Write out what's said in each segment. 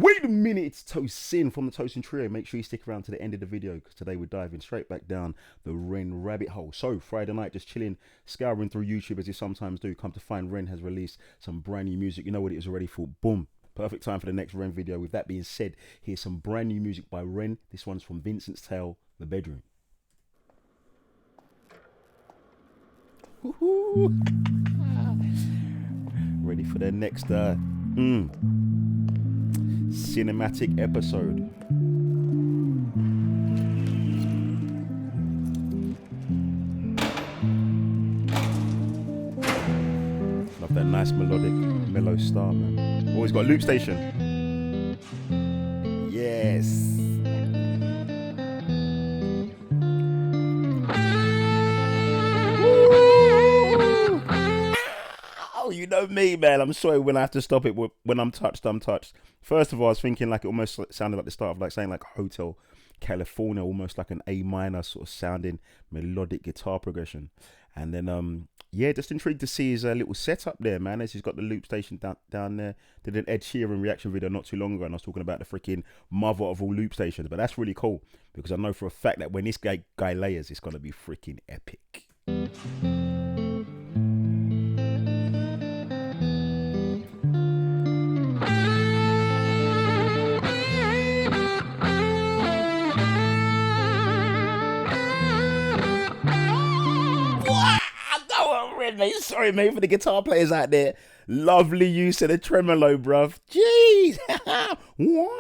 Wait a minute, it's Tosin from the Tosin Trio. Make sure you stick around to the end of the video because today we're diving straight back down the REN rabbit hole. So, Friday night, just chilling, scouring through YouTube as you sometimes do. Come to find REN has released some brand new music. You know what it is already for. Boom. Perfect time for the next REN video. With that being said, here's some brand new music by REN. This one's from Vincent's Tale, The Bedroom. Woohoo! Ready for the next cinematic episode. Love that nice melodic, mellow start, man. Always got a loop station. Yes. You know me, man. I'm sorry when I have to stop it. When I'm touched, I'm touched. First of all, I was thinking like it almost sounded like the start of like saying like Hotel California, almost like an A minor sort of sounding melodic guitar progression. And then yeah, just intrigued to see his little setup there, man. As he's got the loop station down there. Did an Ed Sheeran reaction video not too long ago, and I was talking about the freaking mother of all loop stations. But that's really cool because I know for a fact that when this guy layers, it's gonna be freaking epic. Mate. Sorry, mate, for the guitar players out there. Lovely use of the tremolo, bruv. Jeez. Wow.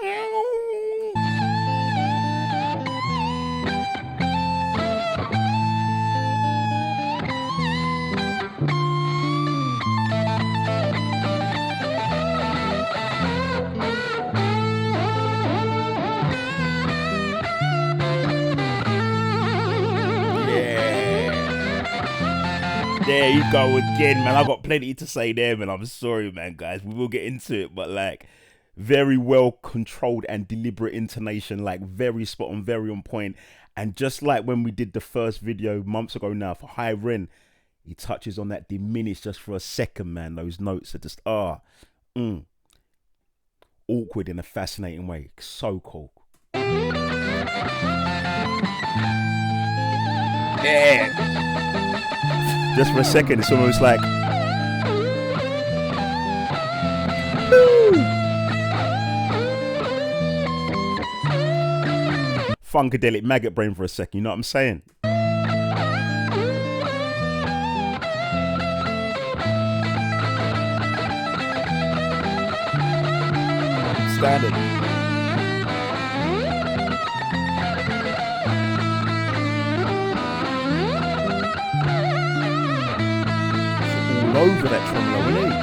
There you go again, man. I got plenty to say there, man. I'm sorry, man, guys. We will get into it, but like very well controlled and deliberate intonation, like very spot on, very on point. And just like when we did the first video months ago now for High REN, he touches on that diminished just for a second, man. Those notes are just awkward in a fascinating way. So cool. Yeah. Just for a second, it's almost like Funkadelic maggot brain for a second, you know what I'm saying? Standard. Over that tremolo, isn't he?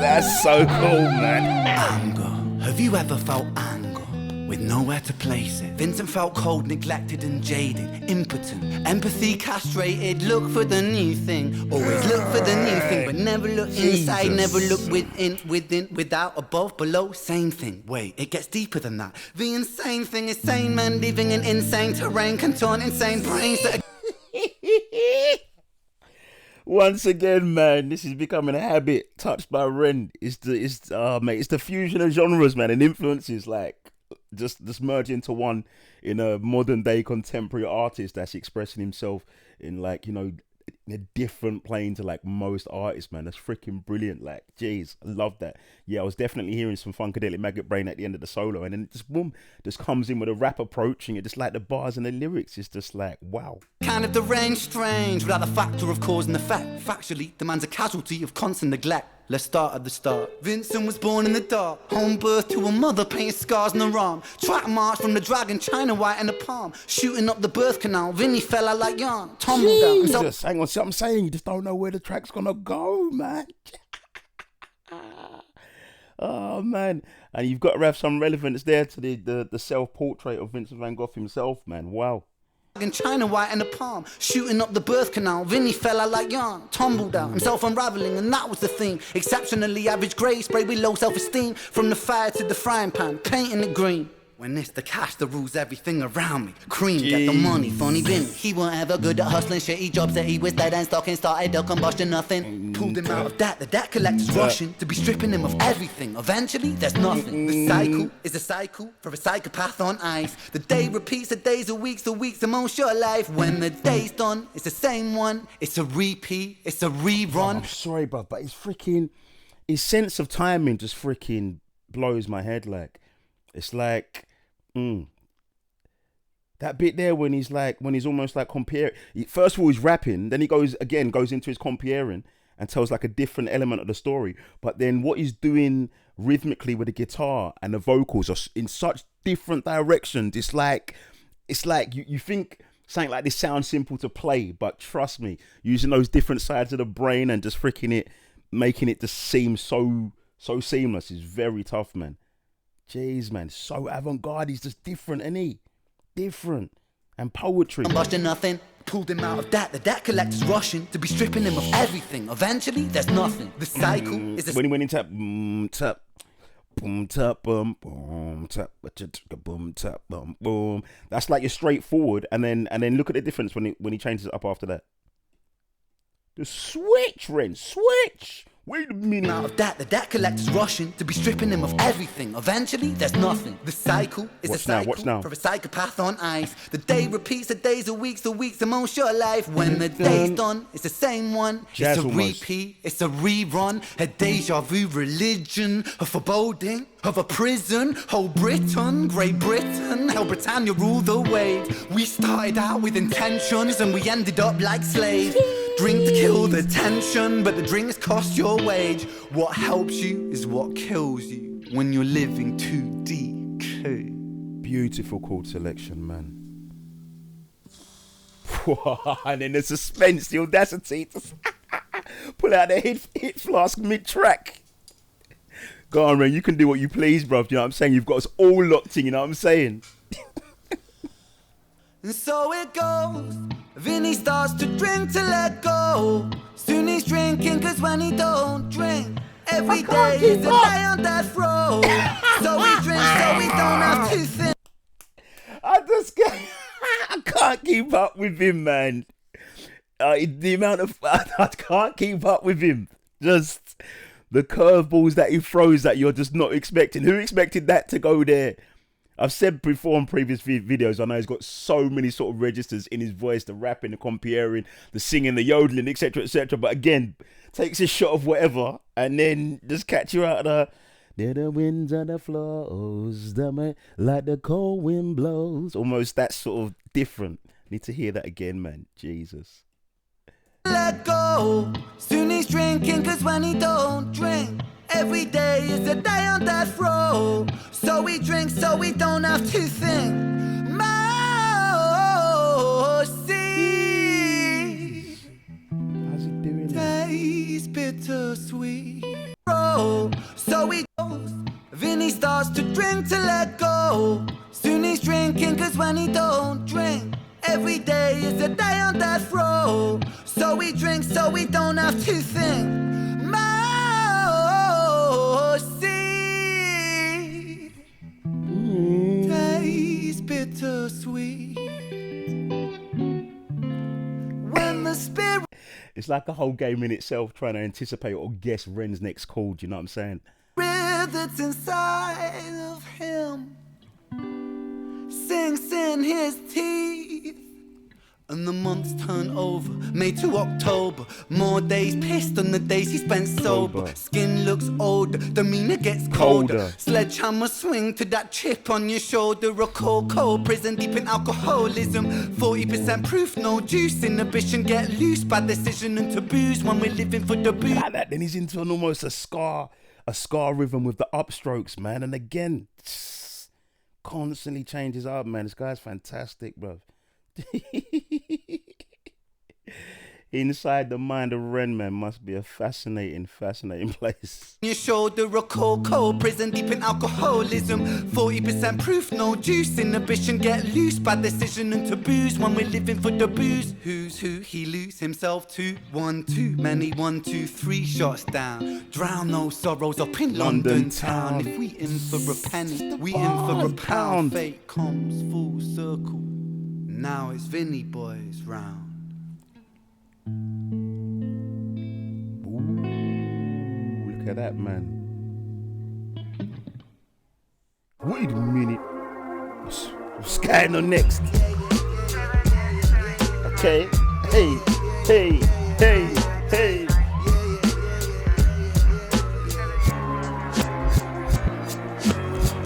That's so cool, man. Anger. Have you ever felt anger with nowhere to place it? Vincent felt cold, neglected and jaded, impotent, empathy castrated. Look for the new thing, always look for the new thing, but never look inside, never look within, without, above, below, same thing. Wait, it gets deeper than that. The insane thing is sane men living in insane terrain, contort insane brains that Once again, man, this is becoming a habit. Touched by REN. It's the fusion of genres, man, and influences, like just merge into one in a modern day contemporary artist that's expressing himself in like, you know, in a different plane to like most artists, man. That's freaking brilliant. Like, jeez, I love that. Yeah, I was definitely hearing some Funkadelic maggot brain at the end of the solo, and then it just boom, just comes in with a rap approach, and it just like the bars and the lyrics. It's just like, wow. kind of deranged, strange, without the factor of cause and effect. Factually, the man's a casualty of constant neglect. Let's start at the start. Vincent was born in the dark, home birth to a mother, painted scars on her arm. Track march from the dragon, China white in the palm. Shooting up the birth canal, Vinny fell out like yarn. Tumbled down himself. Hang on, see what I'm saying? You just don't know where the track's gonna go, man. Oh, man. And you've got to have some relevance there to the self-portrait of Vincent van Gogh himself, man. Wow. In China white in the palm, shooting up the birth canal. Vinny fell out like yarn, tumbled out, himself unraveling, and that was the theme. Exceptionally average grade, spray with low self-esteem. From the fire to the frying pan, painting it green. When it's the cash that rules everything around me. Cream, get the money, funny bin. He weren't ever good at hustling, shitty jobs that he was dead and stocking. Started a combustion, nothing. Pulled him out of debt, the debt collector's rushing to be stripping him of everything. Eventually, there's nothing. The cycle is a cycle for a psychopath on ice. The day repeats, the days are weeks, the weeks are most your life. When the day's done, it's the same one. It's a repeat, it's a rerun. I'm sorry, bro, but his sense of timing just freaking blows my head. Like, it's like, that bit there when he's almost like comparing. First of all, he's rapping, then he goes into his comparing and tells like a different element of the story. But then what he's doing rhythmically with the guitar and the vocals are in such different directions. It's like you think something like this sounds simple to play, but trust me, using those different sides of the brain and just making it just seem so seamless is very tough, man. Jeez, man, so avant-garde. He's just different, isn't he? Different. And poetry. I'm busting nothing. Pulled him out of debt. The debt collector's rushing to be stripping him of everything. Eventually, there's nothing. The cycle is when he went into tap, boom tap, boom tap, boom tap, boom. That's like you're straightforward, and then look at the difference when he changes it up after that. The switch, Ren, switch. Wait a minute. Out of debt, the debt collector's rushing to be stripping him of everything. Eventually, there's nothing. The cycle is a cycle for a psychopath on ice. The day repeats, the days are weeks, the weeks are most your life. When the day's done, it's the same one. Jazz it's a almost. repeat, it's a rerun. A deja vu religion, a foreboding of a prison. Whole Britain, Great Britain, hell Britannia rule the wave. We started out with intentions and we ended up like slaves. Drink to kill the tension, but the drinks cost your wage. What helps you is what kills you when you're living too deep. Beautiful chord selection, man. And then the suspense, the audacity to pull out the hit flask mid-track. Go on, Ren, you can do what you please, bruv. You know what I'm saying? You've got us all locked in, you know what I'm saying? And so it goes. Vinny starts to drink to let go. Soon he's drinking, cause when he don't drink, every day is a day on death row. So he drinks so he don't have to think. I can't keep up with him, man. The amount of I can't keep up with him. Just the curveballs that he throws that you're just not expecting. Who expected that to go there? I've said before on previous videos, I know he's got so many sort of registers in his voice, the rapping, the comparing, the singing, the yodeling, etc., etc. But again, takes a shot of whatever and then just catch you out of the winds and the flows, like the cold wind blows. Almost that sort of different. Need to hear that again, man. Jesus. Let go. Soon he's drinking, cause when he don't drink, every day is a day on death row. So he drinks so we don't have to think. Mercy. How's he doing that? Taste bittersweet. So he goes. Vinny starts to drink to let go. Soon he's drinking, cause when he don't drink, every day is a day on death row. So he drinks so we don't have to think. Mercy. Taste bittersweet. When the spirit. It's like a whole game in itself trying to anticipate or guess Ren's next chord, you know what I'm saying? That's inside of him sinks in his teeth. And the months turn over, May to October. More days pissed than the days he spent sober. Skin looks older, demeanor gets colder. Sledgehammer swing to that chip on your shoulder. A cold prison deep in alcoholism. 40% proof, no juice. Inhibition get loose, bad decision and taboos when we're living for the booze. Like that, then he's into almost a ska rhythm with the upstrokes, man. And again, constantly changes up, man. This guy's fantastic, bro. Inside the mind of Ren, man, must be a fascinating place. Your shoulder, a cold prison deep in alcoholism. 40% proof, no juice. Inhibition get loose by decision and taboos. When we're living for the booze, who's who? He lose himself to 1, 2 many 1, 2, 3 shots down. Drown those sorrows up in London town. If we in for a penny, we in for a pound. Fate comes full circle. Now it's Vinny boys round. Look at that, man. Wait a minute. What's going on next? Okay. Hey.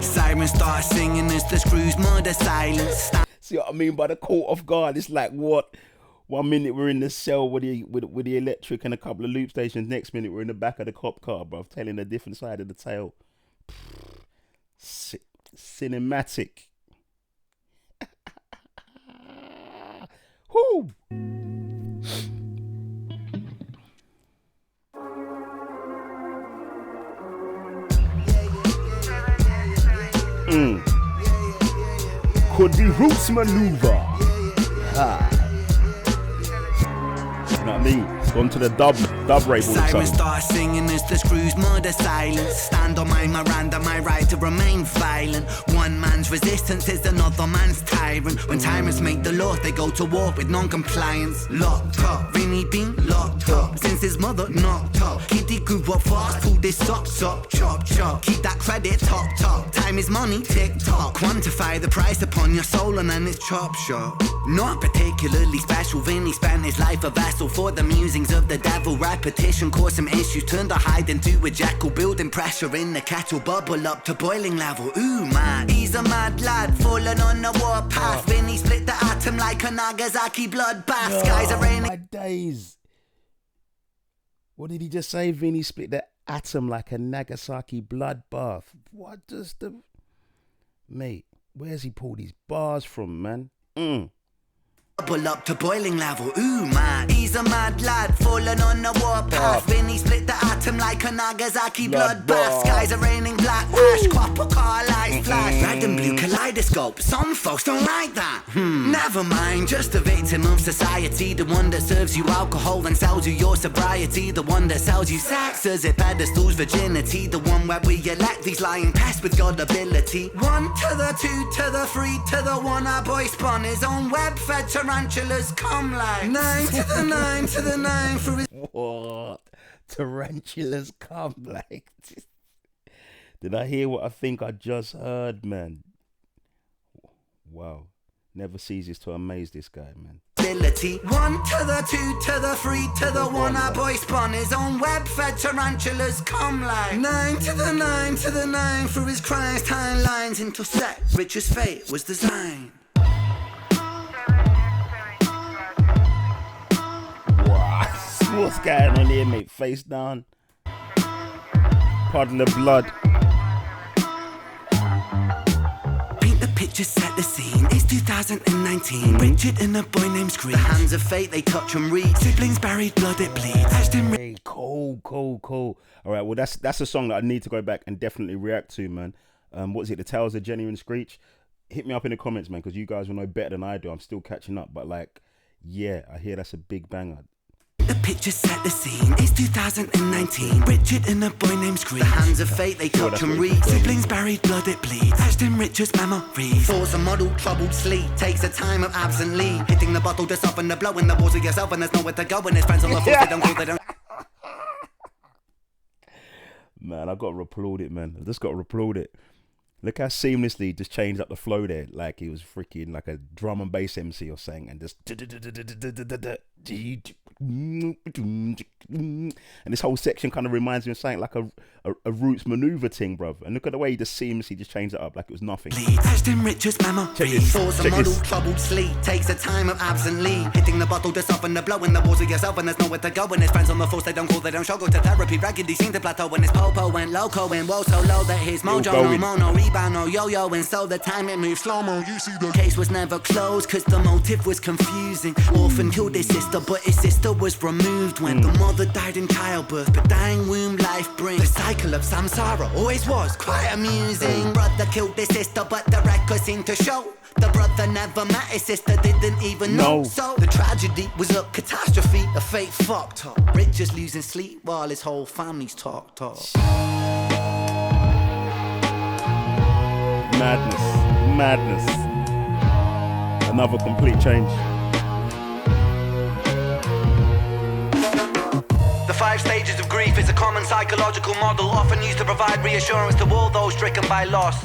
Sirens start singing as the screws murder silence. See what I mean by the caught off guard? It's like what? 1 minute we're in the cell with the electric and a couple of loop stations. Next minute we're in the back of the cop car, bruv, telling a different side of the tale. Cinematic. Whoo! Could be Roots maneuver. Ha. You know what I mean? Gone to the dub rave all the time. Sirens start singing as the screws murder silence. Stand on my Miranda, my right to remain violent. One man's resistance is another man's tyrant. When tyrants make the laws, they go to war with non-compliance. Locked up, Vinny been locked up since his mother knocked up. Kitty grew up fast, pulled his socks up, chop. Keep that credit top. Time is money, tick tock. Quantify the price upon your soul and then it's chop shop. Not particularly special, Vinny spent his life a vessel for the musings of the devil. Repetition caused some issues, turned a hide into a jackal. Building pressure in the kettle, bubble up to boiling level. Ooh man, he's a mad lad, falling on the warpath. Vinny split the atom like a Nagasaki bloodbath. Skies are raining. My days. What did he just say? Vinny split the atom like a Nagasaki bloodbath. What does the... Mate, where's he pulled these bars from, man? Bubble up to boiling level, ooh man. He's a mad lad, falling on the warpath. Vinny split the atom like a Nagasaki bloodbath. Skies are raining black ash, copper car lights flash. Red and blue kaleidoscope, some folks don't like that. Never mind, just a victim of society. The one that serves you alcohol and sells you your sobriety. The one that sells you sex as it pedestals virginity. The one where we elect these lying pests with God ability. 1 to the 2 to the 3 to the 1. Our boy spun his own web-fed tarantulas come like 9 to the 9 to the 9 for his... What? Tarantulas come like... Did I hear what I think I just heard, man? Wow. Never ceases to amaze this guy, man. 1 to the 2 to the 3 to the 1. Our boy spun his own web-fed tarantulas come like 9 to the 9 to the 9 for his crimes. Timelines intersect, rich as fate was designed. What's going on here, mate? Face down. Pardon the blood. Paint the picture, set the scene. It's 2019. Richard and a boy named Screech. The hands of fate, they touch and reach. Siblings buried, blood it bleeds. Hey, cool. All right, well, that's a song that I need to go back and definitely react to, man. What is it? The Tales of Genuine Screech. Hit me up in the comments, man, because you guys will know better than I do. I'm still catching up, but like, yeah, I hear that's a big banger. The picture set the scene. It's 2019. Richard and a boy named Screech. The hands of fate, they touch and reach. Siblings buried, blood it bleeds. Etched in Richard's memories. Force a model, troubled sleep. Takes a time of absently. Hitting the bottle to soften the blow in the walls of yourself, and there's nowhere to go when there's friends on the floor. They don't call, they don't. Man, I got to applaud it, man. I just got to applaud it. Look how seamlessly he just changed up the flow there, like he was freaking like a drum and bass MC or something, and just and this whole section kind of reminds me of something like a Roots maneuver thing, bruv. And look at the way he just seamlessly just changed it up like it was nothing. Etched in Richard's memories. Force a model, troubled sleep. Takes a time of absently. Hitting the bottle to soften the blow in the walls of yourself, and there's nowhere to go when there's friends on the force. They don't call, they don't show. Go to therapy, raggedy seem to plateau when his popo went loco and woe so low that his mojo no mono rebound no yo-yo, and so the time it moved slow-mo. You see the case was never closed cause the motive was confusing. Orphan killed his sister, but his sister sister was removed when the mother died in childbirth, but dying womb life brings. The cycle of samsara always was quite amusing. Brother killed his sister, but the records seem to show the brother never met his sister, didn't even know. So the tragedy was a catastrophe, a fate fucked up. Richard's losing sleep while his whole family's talked up. Madness. Another complete change. The 5 stages of grief is a common psychological model, often used to provide reassurance to all those stricken by loss.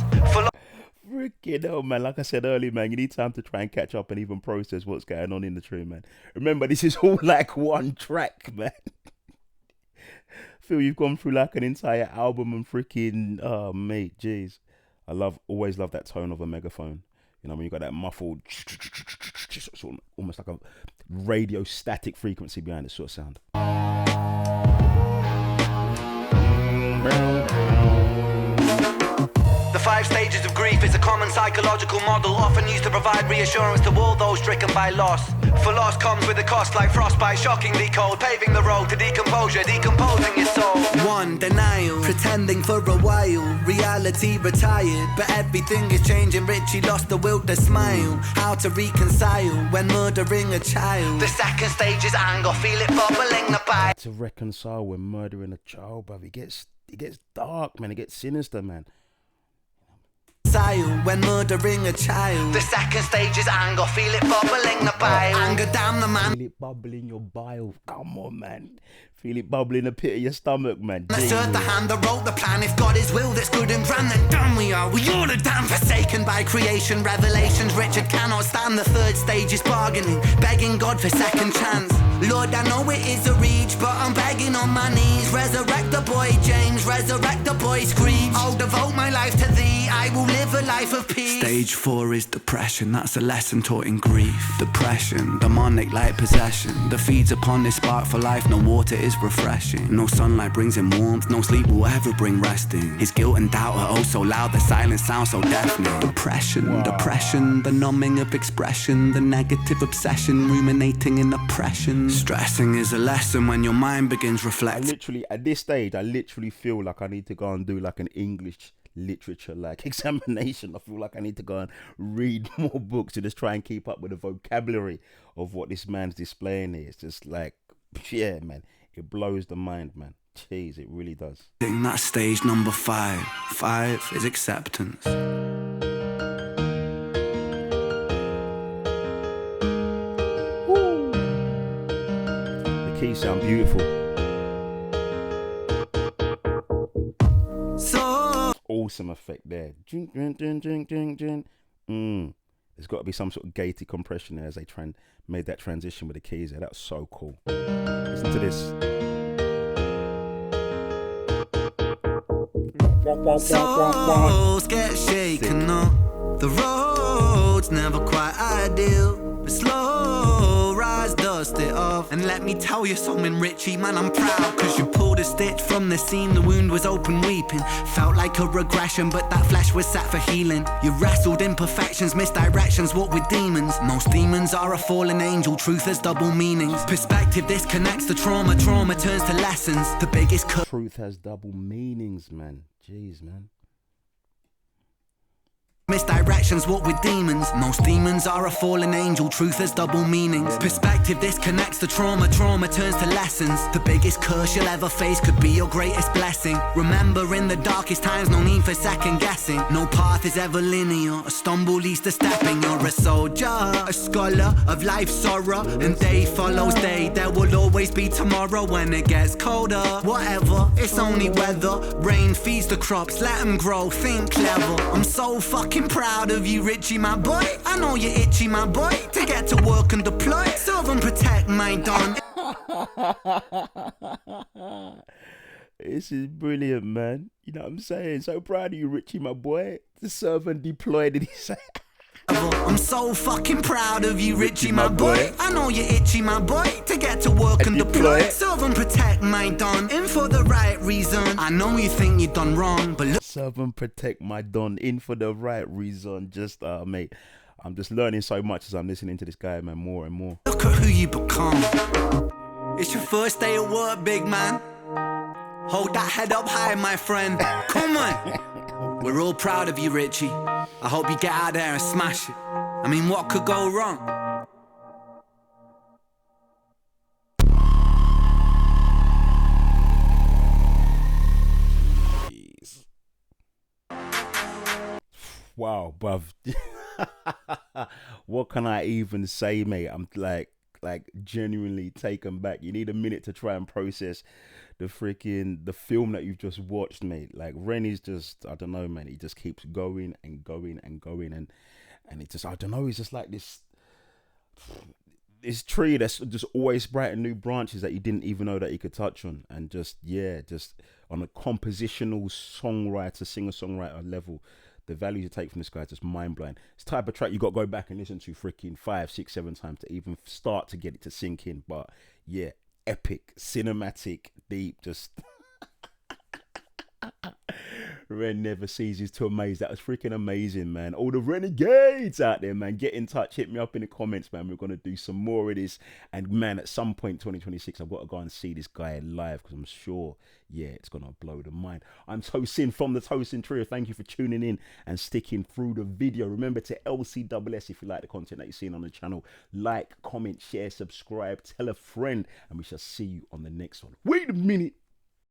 Freaking hell, man. Like I said earlier, man, you need time to try and catch up and even process what's going on in the tree, man. Remember, this is all like one track, man. Feel you've gone through like an entire album and freaking, oh, mate, jeez. Always love that tone of a megaphone. You know, when you got that muffled, sort of almost like a radio static frequency behind it sort of sound. The 5 stages of grief is a common psychological model, often used to provide reassurance to all those stricken by loss. For loss comes with a cost like frostbite, shockingly cold, paving the road to decomposure, decomposing your soul. 1. Denial, pretending for a while, reality retired, but everything is changing. Richie lost the will to smile. How to reconcile when murdering a child. The 2nd stage is anger, feel it bubbling the bite. To reconcile when murdering a child, bruv, it gets dark, man. It gets sinister, man. When murdering a child. The 2nd stage is anger, feel it bubbling the bile. Anger down the man. Feel it bubbling your bile. Come on, man. Feel it bubbling the pit of your stomach, man. Assert the hand that wrote the plan. If God is will, that's good and grand, then damn we are. We all are damn forsaken by creation. Revelations, Richard cannot stand. The 3rd stage is bargaining, begging God for second chance. Lord, I know it is a reach, but I'm begging on my knees. Resurrect the boy James, resurrect the boy Screech. I'll devote my life to thee, I will live a life of peace. Stage 4 is depression, that's a lesson taught in grief. Depression, demonic like possession, that feeds upon this spark for life. No water is refreshing, no sunlight brings him warmth, no sleep will ever bring resting. His guilt and doubt are oh so loud, the silence sounds so deafening. Depression, the numbing of expression, the negative obsession, ruminating in oppression. Stressing is a lesson when your mind begins reflecting. At this stage, I literally feel like I need to go and do like an English literature like examination. I feel like I need to go and read more books to just try and keep up with the vocabulary of what this man's displaying here. It's just like, yeah, man, it blows the mind, man. Jeez, it really does. That's stage number 5. 5 is acceptance. The keys sound beautiful. Awesome effect there. There's got to be some sort of gated compression there as they made that transition with the keys there. That's so cool. Listen to this. Souls get shaken up. The road's never quite ideal, but slow rise, dust it off. And let me tell you something, Richie, man, I'm proud, cause you pulled a stitch from the seam, the wound was open weeping. Felt like a regression, but that flesh was set for healing. You wrestled imperfections, misdirections, what with demons. Most demons are a fallen angel, truth has double meanings. Perspective disconnects the trauma, trauma turns to lessons. The biggest truth has double meanings, man. Jeez, man. Misdirections, what with demons. Most demons are a fallen angel, truth has double meanings. Perspective disconnects the trauma, trauma turns to lessons. The biggest curse you'll ever face could be your greatest blessing. Remember, in the darkest times, no need for second guessing. No path is ever linear, a stumble leads to stepping. You're a soldier, a scholar of life's sorrow, and day follows day. There will always be tomorrow when it gets colder. Whatever, it's only weather. Rain feeds the crops, let them grow, think clever. I'm so fucking proud of you, Richie, my boy. I know you're itchy, my boy, to get to work and deploy. Serve and protect my don. This is brilliant, man. You know what I'm saying? So proud of you, Richie, my boy. To serve and deploy, did he say? I'm so fucking proud of you, Richie, my boy. I know you're itchy, my boy, to get to work and deploy. Serve and protect my don, in for the right reason. I know you think you done wrong, but look. Serve and protect my don, in for the right reason. Just, mate, I'm just learning so much as I'm listening to this guy, man, more and more. Look at who you become. It's your first day at work, big man. Hold that head up high, my friend. Come on. We're all proud of you, Richie. I hope you get out there and smash it. I mean, what could go wrong? Jeez. Wow, bruv. What can I even say, mate? I'm like genuinely taken back. You need a minute to try and process the film that you've just watched, mate. Like Ren is just, I don't know, man. He just keeps going and going and going, and it just, I don't know. He's just like this tree that's just always sprouting new branches that you didn't even know that you could touch on, and just just on a compositional songwriter, singer-songwriter level, the values you take from this guy is just mind-blowing. It's the type of track you got to go back and listen to freaking 5, 6, 7 times to even start to get it to sink in. But yeah, epic, cinematic, deep, just Ren never ceases to amaze. That was freaking amazing, man. All the renegades out there, man, get in touch. Hit me up in the comments, man. We're going to do some more of this. And, man, at some point 2026, I've got to go and see this guy live because I'm sure, it's going to blow the mind. I'm Tosin from the Tosin Trio. Thank you for tuning in and sticking through the video. Remember to LCSS if you like the content that you're seeing on the channel. Like, comment, share, subscribe, tell a friend, and we shall see you on the next one. Wait a minute.